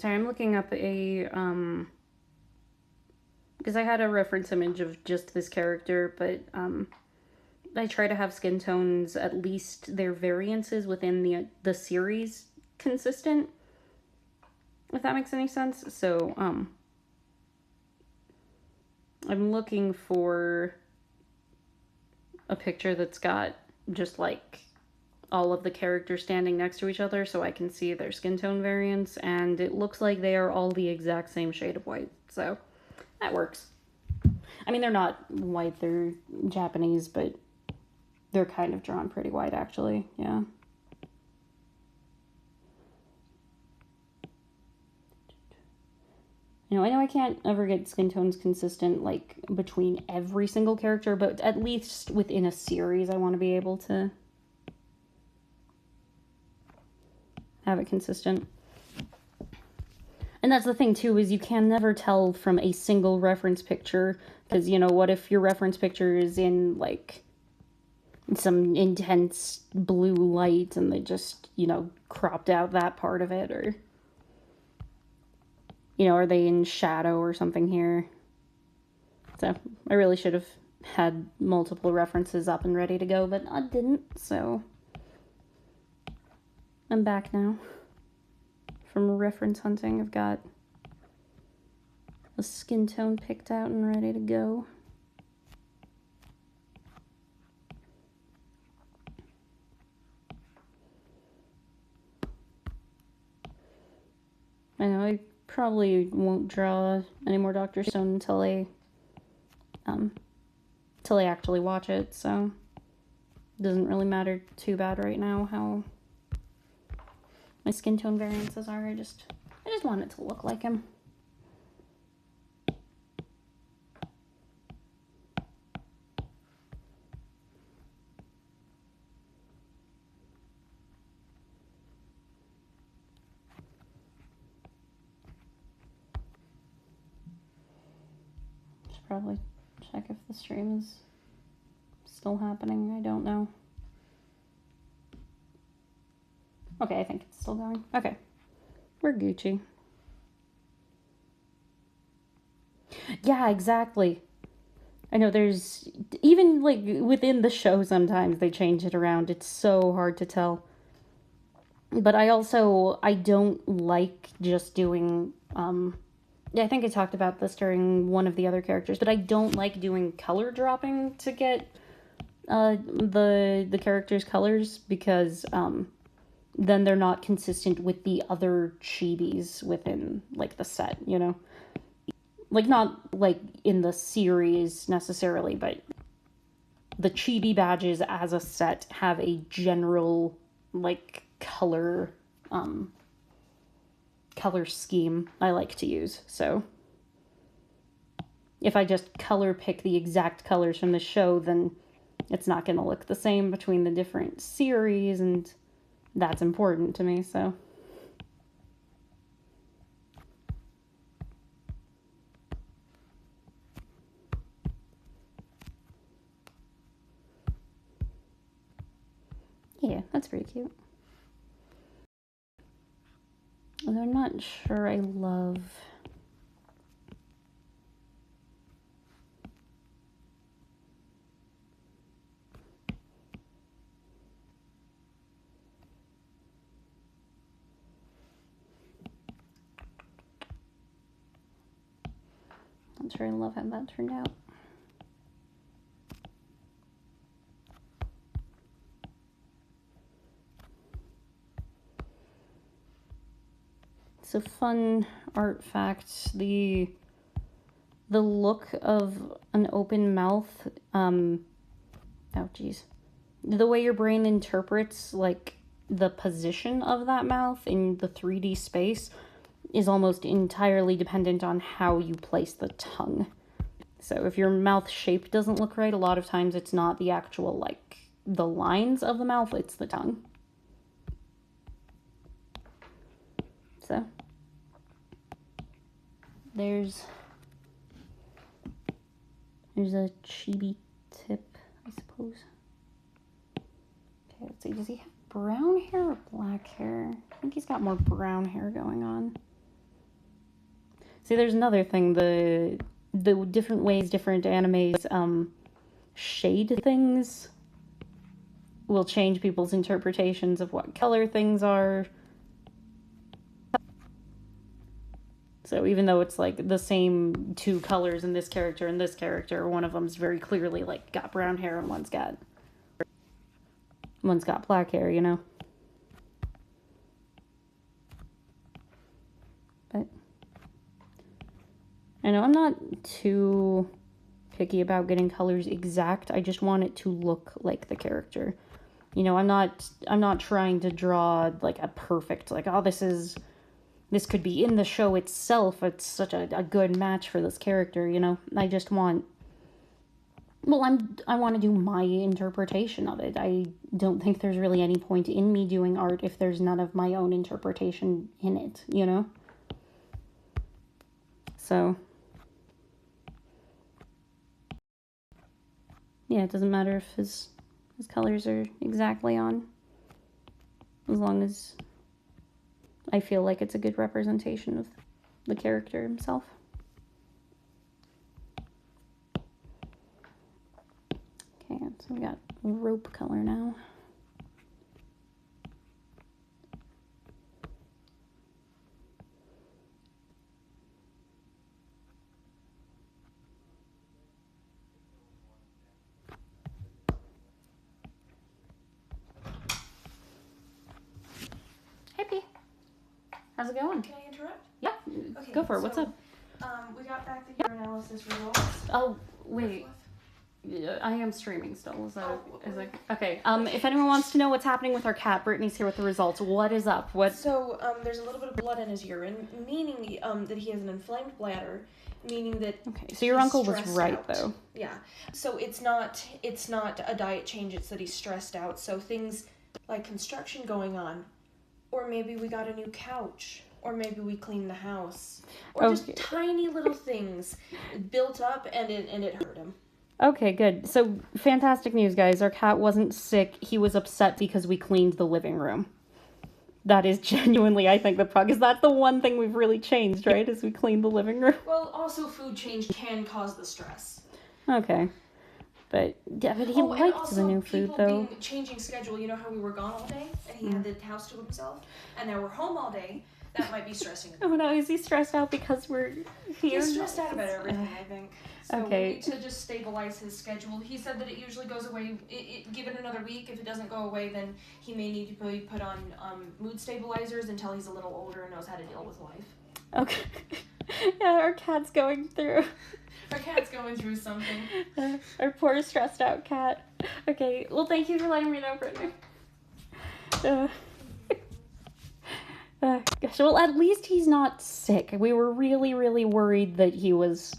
Sorry, I'm looking up a, because I had a reference image of just this character, but, I try to have skin tones, at least their variances within the series, consistent, if that makes any sense. So, I'm looking for a picture that's got just like all of the characters standing next to each other so I can see their skin tone variance, and it looks like they are all the exact same shade of white, so that works. I mean, they're not white, they're Japanese, but they're kind of drawn pretty white, actually, yeah. I know I can't ever get skin tones consistent, like, between every single character, but at least within a series I want to be able to have it consistent. And that's the thing, too, is you can never tell from a single reference picture, because, what if your reference picture is in, like, some intense blue light and they just, cropped out that part of it, or, are they in shadow or something here? So, I really should have had multiple references up and ready to go, but I didn't, so I'm back now from reference hunting. I've got a skin tone picked out and ready to go. I know I probably won't draw any more Dr. Stone until I actually watch it, so it doesn't really matter too bad right now how my skin tone variances are. I just want it to look like him. Should probably check if the stream is still happening. I don't know. Okay, I think it's still going. Okay. We're Gucci. Yeah, exactly. I know there's, even like within the show sometimes they change it around. It's so hard to tell. But I don't like just doing, I think I talked about this during one of the other characters, but I don't like doing color dropping to get the characters' colors, because then they're not consistent with the other chibis within, like, the set, Like, not, like, in the series necessarily, but the chibi badges as a set have a general, like, color scheme I like to use. So if I just color pick the exact colors from the show, then it's not going to look the same between the different series, and that's important to me, so. Yeah, that's pretty cute. Although I'm not sure I love... Not sure I love how that turned out. It's a fun art fact. The look of an open mouth, oh geez, the way your brain interprets, like, the position of that mouth in the 3D space is almost entirely dependent on how you place the tongue. So if your mouth shape doesn't look right, a lot of times it's not the actual, like, the lines of the mouth, it's the tongue. So there's a chibi tip, I suppose. Okay, let's see, does he have brown hair or black hair? I think he's got more brown hair going on. See, there's another thing. The different ways different animes shade things will change people's interpretations of what color things are. So even though it's like the same two colors in this character and this character, one of them's very clearly like got brown hair and one's got black hair, you know. But I know I'm not too picky about getting colors exact. I just want it to look like the character. You know, I'm not trying to draw like a perfect, like, oh, this could be in the show itself. It's such a good match for this character, you know? I just want... Well, I want to do my interpretation of it. I don't think there's really any point in me doing art if there's none of my own interpretation in it, you know? So... yeah, it doesn't matter if his colors are exactly on. As long as I feel like it's a good representation of the character himself. Okay, so we got rope color now. How's it going? Can I interrupt? Yeah, okay, go for it. What's up? We got back the urinalysis results. Oh, wait. Yeah, I am streaming still. Is that okay? If anyone wants to know what's happening with our cat, Brittany's here with the results. What is up? What? So, there's a little bit of blood in his urine, meaning that he has an inflamed bladder, meaning that. Okay, so your uncle was right out. Though. Yeah. So it's not a diet change. It's that he's stressed out. So things like construction going on. Or maybe we got a new couch. Or maybe we cleaned the house. Or just tiny little things built up and it hurt him. Okay, good. So, fantastic news, guys. Our cat wasn't sick. He was upset because we cleaned the living room. That is genuinely, I think, the problem. Because that's the one thing we've really changed, right? Is we cleaned the living room. Well, also food change can cause the stress. Okay. But he liked the new food, though. Changing schedule, you know how we were gone all day and he had the house to himself, and now we're home all day. That might be stressing him. Oh no, is he stressed out because we're here? He's stressed out about everything, I think. So okay. We need to just stabilize his schedule. He said that it usually goes away. Give it another week. If it doesn't go away, then he may need to be put on mood stabilizers until he's a little older and knows how to deal with life. Okay. Yeah, our cat's going through. Our cat's going through something. Our poor stressed out cat. Okay, well, thank you for letting me know, Brittany. Gosh, well, at least he's not sick. We were really, really worried that he was,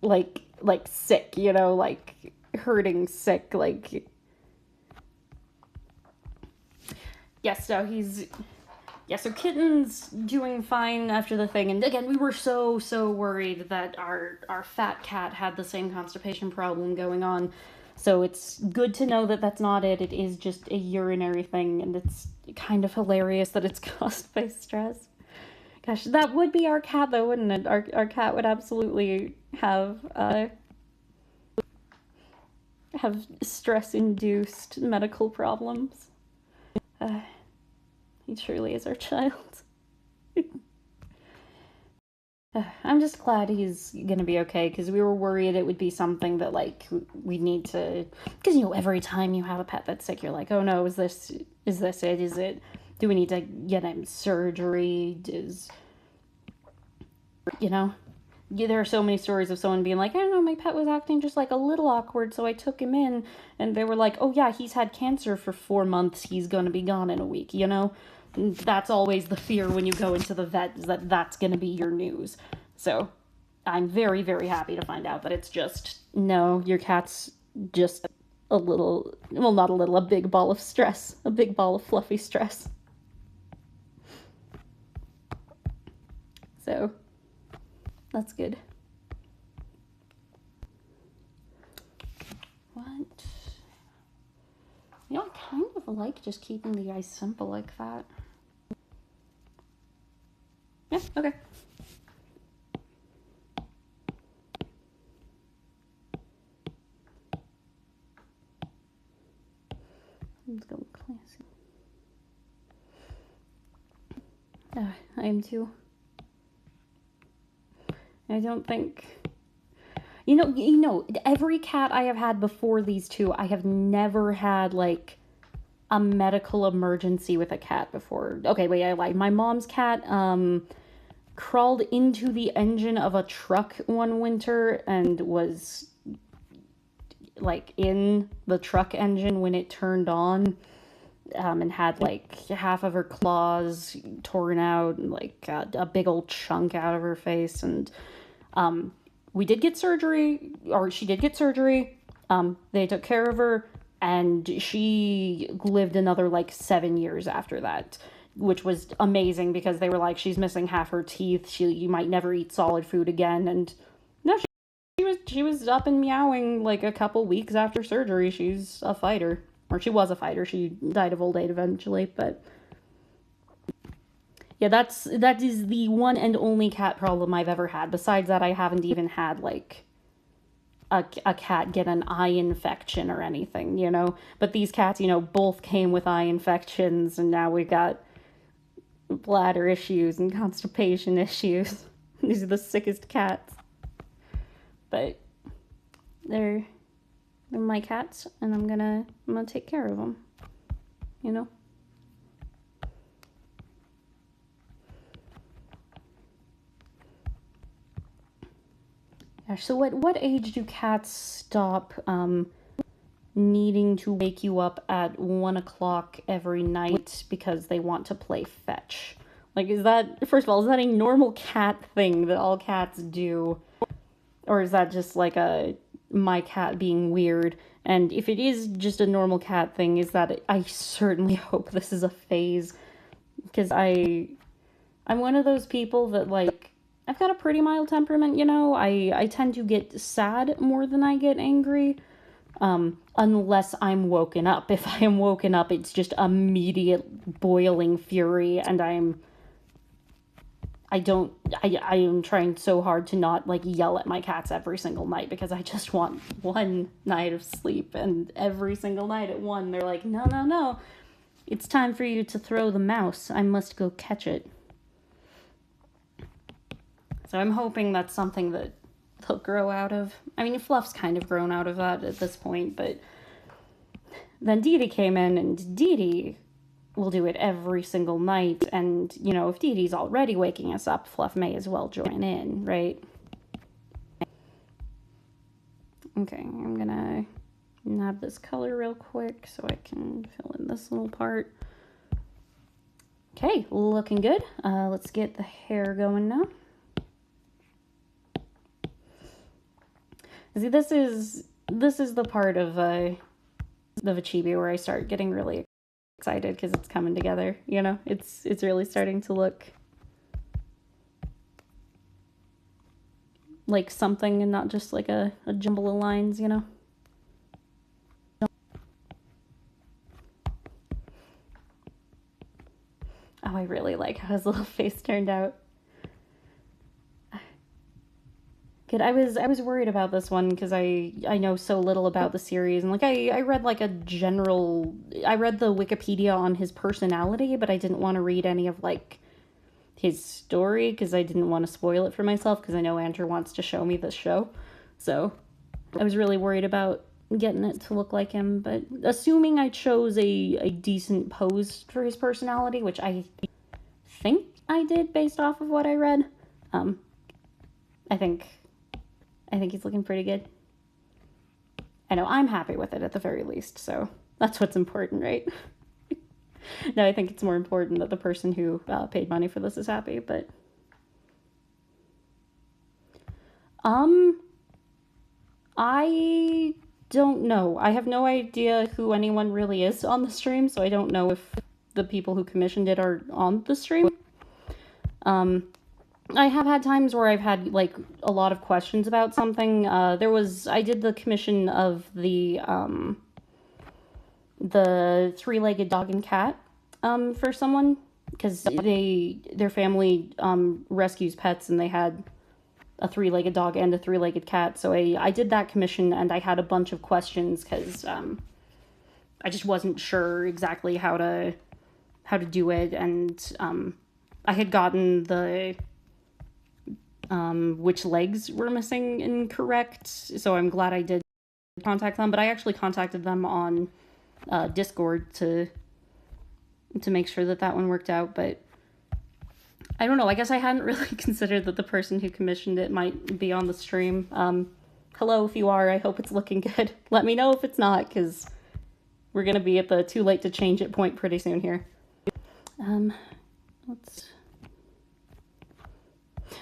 like sick, you know, like, hurting sick, like... Yes, no, he's... Yeah, so Kitten's doing fine after the thing, and again, we were so worried that our fat cat had the same constipation problem going on, so it's good to know that that's not it. It is just a urinary thing, and it's kind of hilarious that it's caused by stress. Gosh, that would be our cat, though, wouldn't it? Our cat would absolutely have stress-induced medical problems. He truly is our child. I'm just glad he's gonna be okay, because we were worried it would be something that, like, we need to... Because, you know, every time you have a pet that's sick, you're like, oh no, is this it? Is it... Do we need to get him surgery? You know? Yeah, there are so many stories of someone being like, I don't know, my pet was acting just like a little awkward, so I took him in. And they were like, oh yeah, he's had cancer for 4 months, he's gonna be gone in a week, you know? That's always the fear when you go into the vet, is that that's gonna be your news. So, I'm very, very happy to find out that it's just, no, your cat's just a little, well, not a little, a big ball of stress. A big ball of fluffy stress. So, that's good. What? You know, I kind of like just keeping the ice simple like that. Yeah, okay. Let's go classy. I am too. I don't think... You know, every cat I have had before these two, I have never had, like, a medical emergency with a cat before. Okay, wait, I lied. My mom's cat, crawled into the engine of a truck one winter and was, like, in the truck engine when it turned on, and had, like, half of her claws torn out and, like, a big old chunk out of her face. And, we did get surgery, or she did get surgery. They took care of her, and she lived another, like, 7 years after that, which was amazing because they were like, she's missing half her teeth. You might never eat solid food again. And no, she was up and meowing, like, a couple weeks after surgery. She's a fighter, or she was a fighter. She died of old age eventually, but... Yeah, that is the one and only cat problem I've ever had. Besides that, I haven't even had, like, a cat get an eye infection or anything, you know? But these cats, you know, both came with eye infections, and now we got bladder issues and constipation issues. These are the sickest cats. But they're my cats, and I'm gonna take care of them, you know? So what age do cats stop needing to wake you up at 1 o'clock every night because they want to play fetch? Like, is that, first of all, is that a normal cat thing that all cats do? Or is that just like my cat being weird? And if it is just a normal cat thing, is that, I certainly hope this is a phase. Because I'm one of those people that, like, I've got a pretty mild temperament, you know? I tend to get sad more than I get angry, unless I'm woken up. If I am woken up, it's just immediate boiling fury, and I am trying so hard to not, like, yell at my cats every single night, because I just want one night of sleep, and every single night at 1, they're like, no, it's time for you to throw the mouse. I must go catch it. So I'm hoping that's something that they'll grow out of. I mean, Fluff's kind of grown out of that at this point, but then Dee Dee came in, and Dee Dee will do it every single night. And, you know, if Dee Dee's already waking us up, Fluff may as well join in, right? Okay, I'm gonna nab this color real quick so I can fill in this little part. Okay, looking good. Let's get the hair going now. See, this is the part of a chibi where I start getting really excited because it's coming together, you know? It's really starting to look like something and not just like a jumble of lines, you know? Oh, I really like how his little face turned out. Good. I was worried about this one because I know so little about the series, and like I read like I read the Wikipedia on his personality, but I didn't want to read any of like his story because I didn't want to spoil it for myself because I know Andrew wants to show me this show. So I was really worried about getting it to look like him, but assuming I chose a decent pose for his personality, which I think I did based off of what I read, I think he's looking pretty good. I know I'm happy with it at the very least, so that's what's important, right? No, I think it's more important that the person who paid money for this is happy, but... I don't know. I have no idea who anyone really is on the stream, so I don't know if the people who commissioned it are on the stream. I have had times where I've had, like, a lot of questions about something. I did the commission of the three-legged dog and cat, for someone, because their family, rescues pets, and they had a three-legged dog and a three-legged cat, so I did that commission, and I had a bunch of questions, because, I just wasn't sure exactly how to do it, and I had gotten the which legs were missing incorrect, so I'm glad I did contact them. But I actually contacted them on Discord to make sure that one worked out. But I don't know, I guess I hadn't really considered that the person who commissioned it might be on the stream. Hello, if you are. I hope it's looking good. Let me know if it's not, because we're gonna be at the too late to change it point pretty soon here.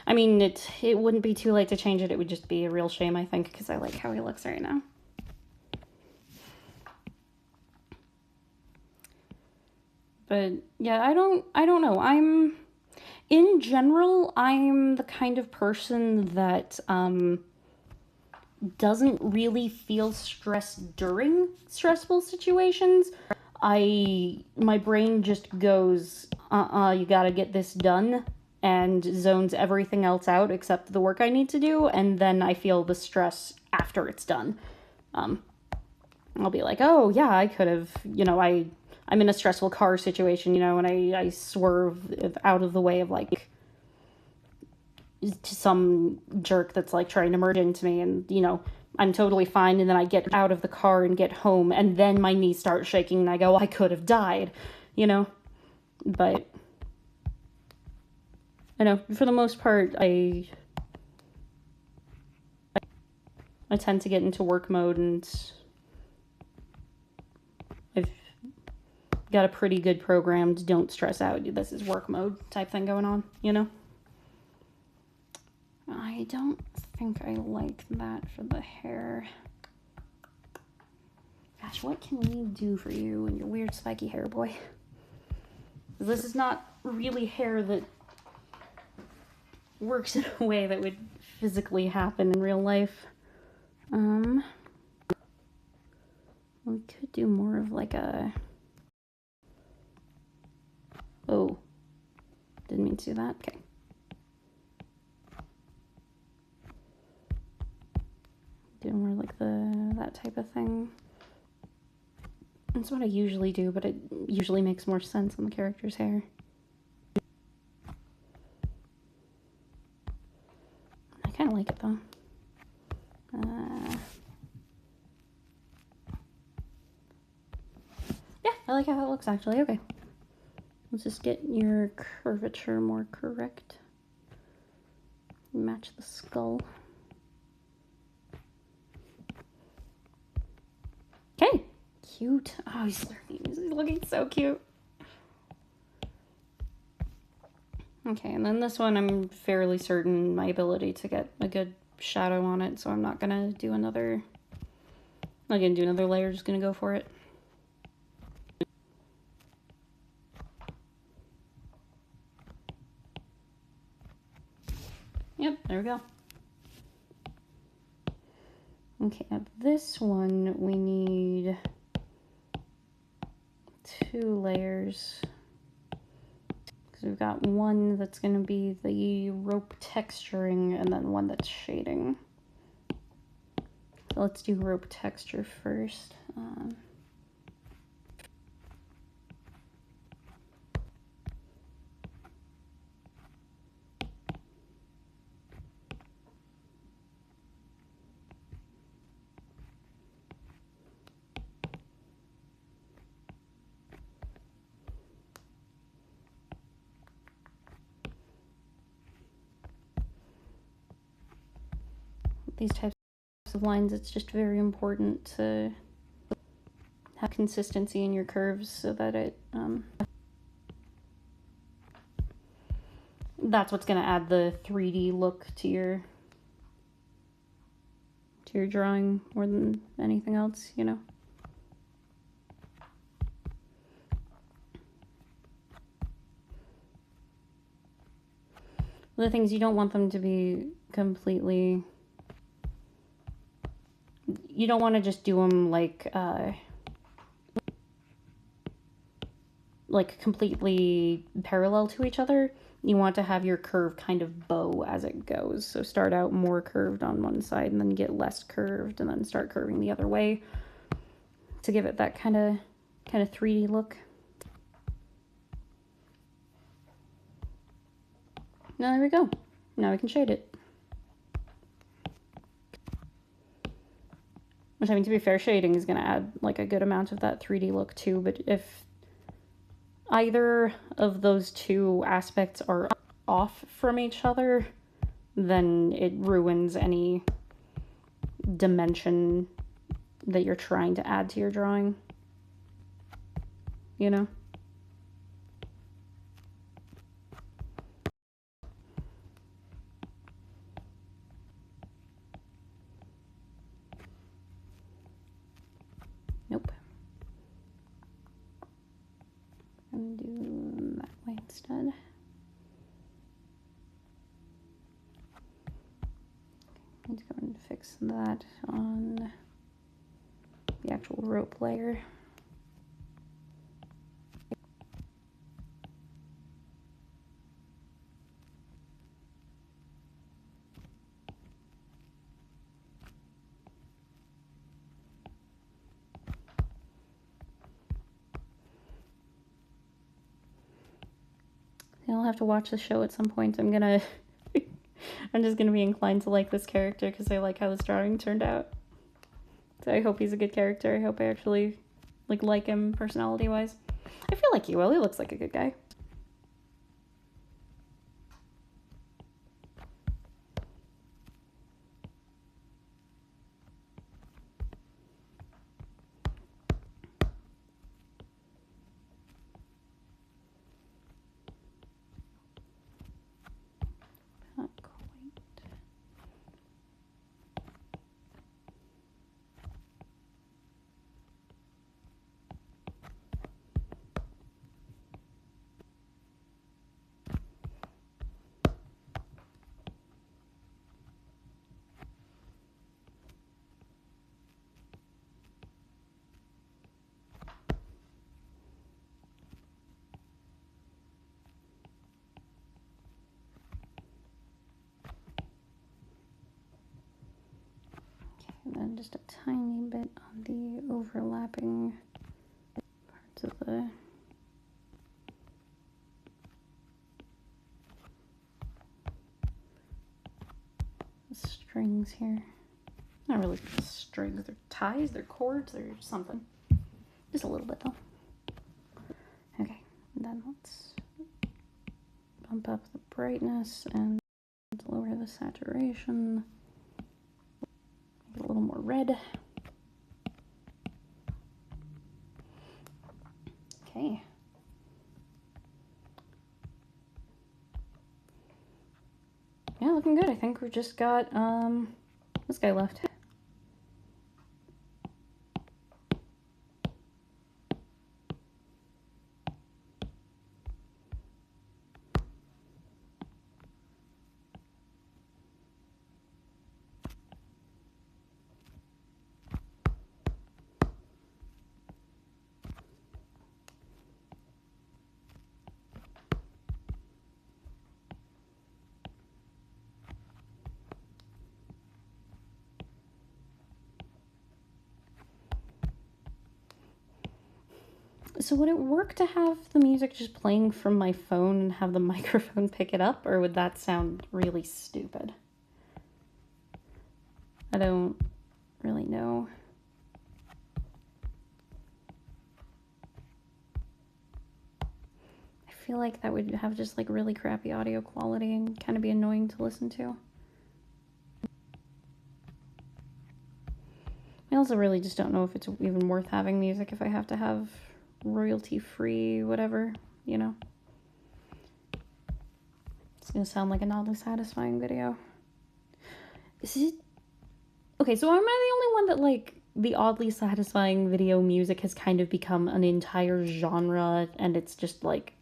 I mean, it wouldn't be too late to change it. It would just be a real shame, I think, because I like how he looks right now. But yeah, I don't know. In general, I'm the kind of person that doesn't really feel stressed during stressful situations. My brain just goes, you gotta get this done, and zones everything else out except the work I need to do, and then I feel the stress after it's done. I'll be like, oh yeah, I could have, I'm in a stressful car situation, and I swerve out of the way of like some jerk that's like trying to merge into me, and I'm totally fine, and then I get out of the car and get home, and then my knees start shaking and I go, I could have died, but for the most part, I tend to get into work mode, and I've got a pretty good programmed don't stress out, this is work mode type thing going on, I don't think I like that for the hair. Gosh, what can we do for you and your weird spiky hair, boy? This is not really hair that works in a way that would physically happen in real life. We could do more of like a... Oh. Didn't mean to do that. Okay. Do more like that type of thing. That's what I usually do, but it usually makes more sense on the character's hair. I kind of like it though. Yeah, I like how that looks actually. Okay. Let's just get your curvature more correct. Match the skull. Okay. Cute. Oh, he's looking so cute. Okay, and then this one, I'm fairly certain my ability to get a good shadow on it, so I'm not gonna do another... I'm not gonna do another layer, just gonna go for it. Yep, there we go. Okay, now this one, we need 2 layers. Because we've got one that's going to be the rope texturing and then one that's shading. So let's do rope texture first. These types of lines, it's just very important to have consistency in your curves so that it that's what's going to add the 3D look to your drawing more than anything else, The things you don't want them to be completely... You don't want to just do them like completely parallel to each other. You want to have your curve kind of bow as it goes. So start out more curved on one side and then get less curved and then start curving the other way. to give it that kind of 3D look. Now there we go. Now we can shade it. Which, I mean, to be fair, shading is going to add like a good amount of that 3D look too, but if either of those two aspects are off from each other, then it ruins any dimension that you're trying to add to your drawing. You know? Nope. I'm gonna do that way instead. Let's go and fix that on the actual rope layer. I'll have to watch the show at some point. I'm just gonna be inclined to like this character because I like how this drawing turned out. So I hope he's a good character. I hope I actually like him personality-wise. I feel like he will. He looks like a good guy. Not quite. And then just a tiny bit on the overlapping parts of the strings here. Not really strings, they're ties, they're cords, they're something. Just a little bit though. Okay, and then let's bump up the brightness and lower the saturation. Make it a little more red. Okay. Yeah, looking good. I think we've just got this guy left. So would it work to have the music just playing from my phone and have the microphone pick it up, or would that sound really stupid? I don't really know. I feel like that would have just like really crappy audio quality and kind of be annoying to listen to. I also really just don't know if it's even worth having music if I have to have royalty-free whatever, you know? It's gonna sound like an oddly satisfying video. Is it... Okay, so am I the only one that, like, the oddly satisfying video music has kind of become an entire genre, and it's just, like,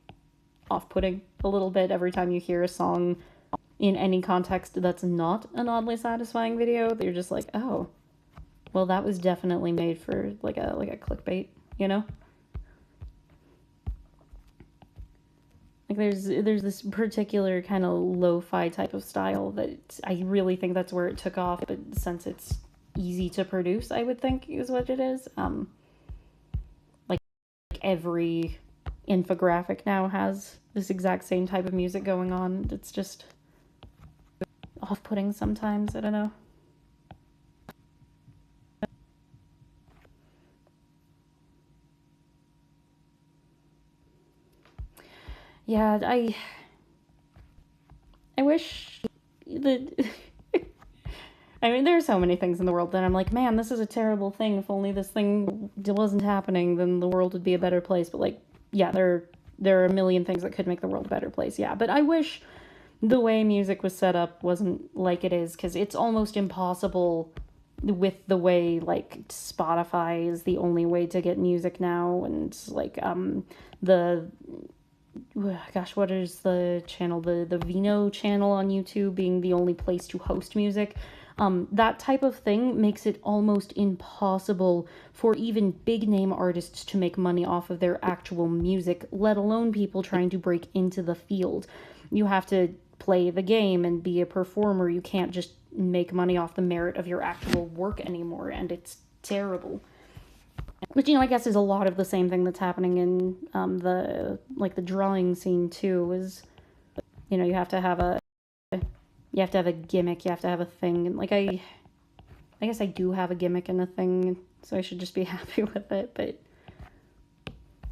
off-putting a little bit every time you hear a song in any context that's not an oddly satisfying video? You're just like, oh, well, that was definitely made for, like a clickbait, you know? Like, there's this particular kind of lo-fi type of style that I really think that's where it took off, but since it's easy to produce, I would think is what it is. every infographic now has this exact same type of music going on. It's just off-putting sometimes. I don't know. Yeah, I wish that I mean, there are so many things in the world that I'm like, man, this is a terrible thing. If only this thing wasn't happening, then the world would be a better place. But like, yeah, there are a million things that could make the world a better place. Yeah, but I wish the way music was set up wasn't like it is, because it's almost impossible with the way like Spotify is the only way to get music now, and like the gosh, what is the channel, the Vino channel on YouTube being the only place to host music. That type of thing makes it almost impossible for even big name artists to make money off of their actual music, let alone people trying to break into the field. You have to play the game and be a performer. You can't just make money off the merit of your actual work anymore, and it's terrible. Which, I guess is a lot of the same thing that's happening in the drawing scene too, is, you have to have a gimmick, you have to have a thing. And like, I guess I do have a gimmick and a thing, so I should just be happy with it. But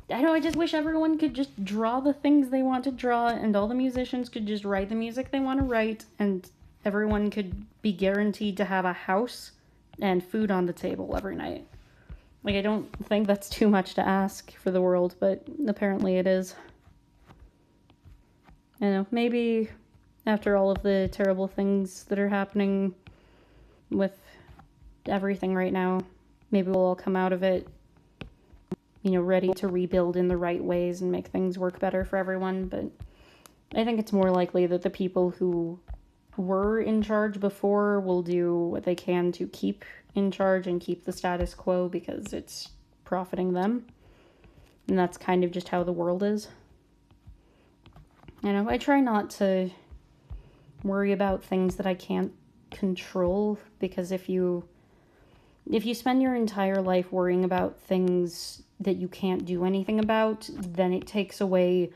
I don't know, I just wish everyone could just draw the things they want to draw, and all the musicians could just write the music they want to write, and everyone could be guaranteed to have a house and food on the table every night. Like, I don't think that's too much to ask for the world, but apparently it is. I know, maybe after all of the terrible things that are happening with everything right now, maybe we'll all come out of it, ready to rebuild in the right ways and make things work better for everyone. But I think it's more likely that the people who were in charge before will do what they can to keep in charge and keep the status quo, because it's profiting them. And that's kind of just how the world is. I try not to worry about things that I can't control, because if you spend your entire life worrying about things that you can't do anything about, then it takes away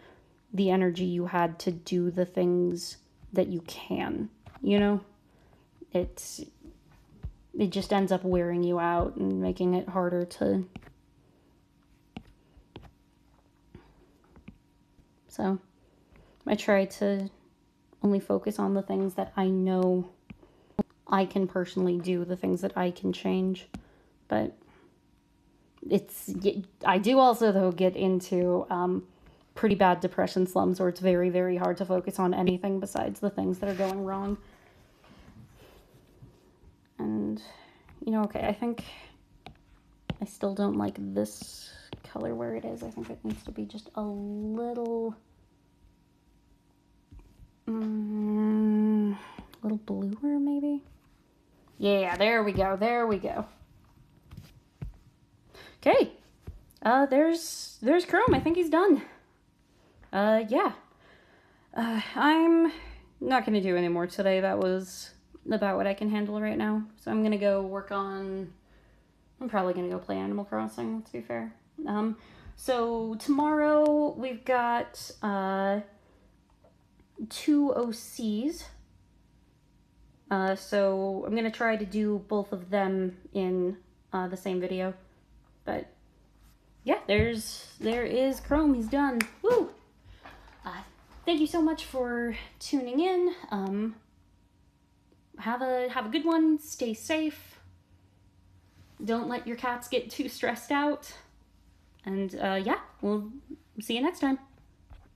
the energy you had to do the things that you can, it just ends up wearing you out and making it harder to. So I try to only focus on the things that I know I can personally do, the things that I can change. But I do also, though, get into pretty bad depression slumps where it's very, very hard to focus on anything besides the things that are going wrong. And, okay, I think I still don't like this color where it is. I think it needs to be just a little bluer, maybe? Yeah, there we go. Okay. There's Chrome. I think he's done. Yeah. I'm not gonna do any more today. That was about what I can handle right now. So I'm gonna go work on. I'm probably gonna go play Animal Crossing, to be fair. So tomorrow we've got 2 OCs. So I'm gonna try to do both of them in the same video. But yeah, there is Chrome. He's done. Woo! Thank you so much for tuning in. Have a good one. Stay safe. Don't let your cats get too stressed out. And yeah, we'll see you next time.